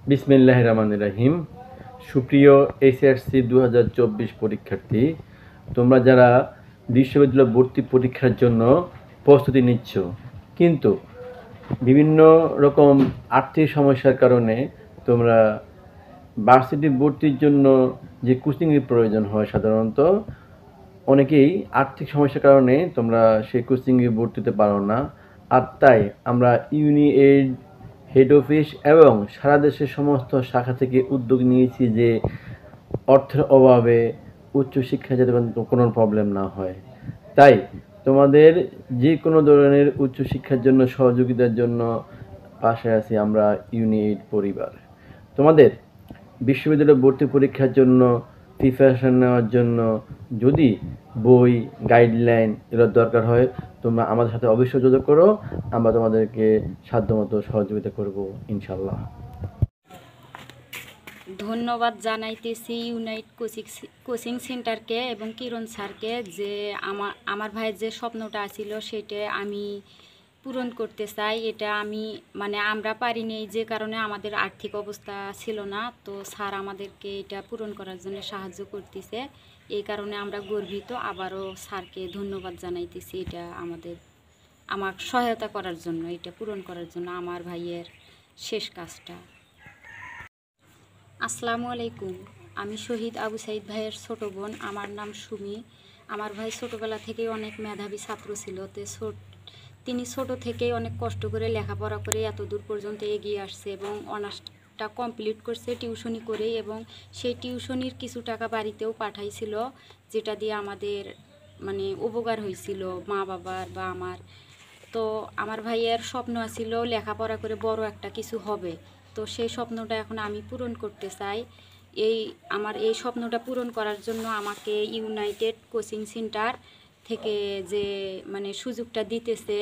বিসমিল্লাহির রহমানির রহিম। সুপ্রিয় এইচএসসি 2024 পরীক্ষার্থী, তোমরা যারা বিশ্ববিদ্যালয় ভর্তি পরীক্ষার জন্য প্রস্তুতি নিচ্ছ, কিন্তু বিভিন্ন রকম আর্থিক সমস্যার কারণে তোমরা ভার্সিটি ভর্তির জন্য যে কোচিংয়ের প্রয়োজন হয়, সাধারণত অনেকেই আর্থিক সমস্যার কারণে তোমরা সেই কোচিংয়ে ভর্তি হতে পারো না। আর তাই আমরা ইউনিএইড হেড অফিস এবং সারা দেশের সমস্ত শাখা থেকে উদ্যোগ নিয়েছি যে অর্থের অভাবে উচ্চশিক্ষায় যাতে কোনো প্রবলেম না হয়। তাই তোমাদের যে কোনো ধরনের উচ্চশিক্ষার জন্য সহযোগিতার জন্য পাশে আছি আমরা ইউনিএইড পরিবার। তোমাদের বিশ্ববিদ্যালয় ভর্তি পরীক্ষার জন্য প্রিপারেশন নেওয়ার জন্য যদি বই, গাইডলাইন এগুলোর দরকার হয়, তোমরা আমাদের সাথে অবশ্যই যোগাযোগ করো। আমরা তোমাদেরকে সাধ্যমতো সহযোগিতা করব ইনশাল্লাহ। ধন্যবাদ জানাইতেছি ইউনাইট কোচিং সেন্টারকে এবং কিরণ স্যারকে যে আমার ভাইয়ের যে স্বপ্নটা আছিল সেটা আমি পূরণ করতে চাই। এটা আমি আমরা পারিনি, যে কারণে আমাদের আর্থিক অবস্থা ছিল না, তো স্যার আমাদেরকে এটা পূরণ করার জন্য সাহায্য করতেছে। এই কারণে আমরা গর্বিত। আবারও স্যারকে ধন্যবাদ জানাইতেছি এটা আমার সহায়তা করার জন্য, এটা পূরণ করার জন্য আমার ভাইয়ের শেষ কাজটা। আসসালামু আলাইকুম। আমি শহীদ আবু সাইদ ভাইয়ের ছোটো বোন। আমার নাম সুমি। আমার ভাই ছোটোবেলা থেকেই অনেক মেধাবী ছাত্র ছিল। তিনি ছোট থেকেই অনেক কষ্ট করে লেখাপড়া করে এত দূর পর্যন্ত এগিয়ে আসছে এবং অনার্সটা কমপ্লিট করছে টিউশনি করেই, এবং সেই টিউশনির কিছু টাকা বাড়িতেও পাঠাইছিল, যেটা দিয়ে আমাদের উপকার হয়েছিল মা বাবার বা আমার। তো আমার ভাইয়ের স্বপ্ন ছিল লেখাপড়া করে বড় একটা কিছু হবে, তো সেই স্বপ্নটা এখন আমি পূরণ করতে চাই। আমার এই স্বপ্নটা পূরণ করার জন্য আমাকে ইউনাইটেড কোচিং সেন্টার থেকে যে সুযোগটা দিতেছে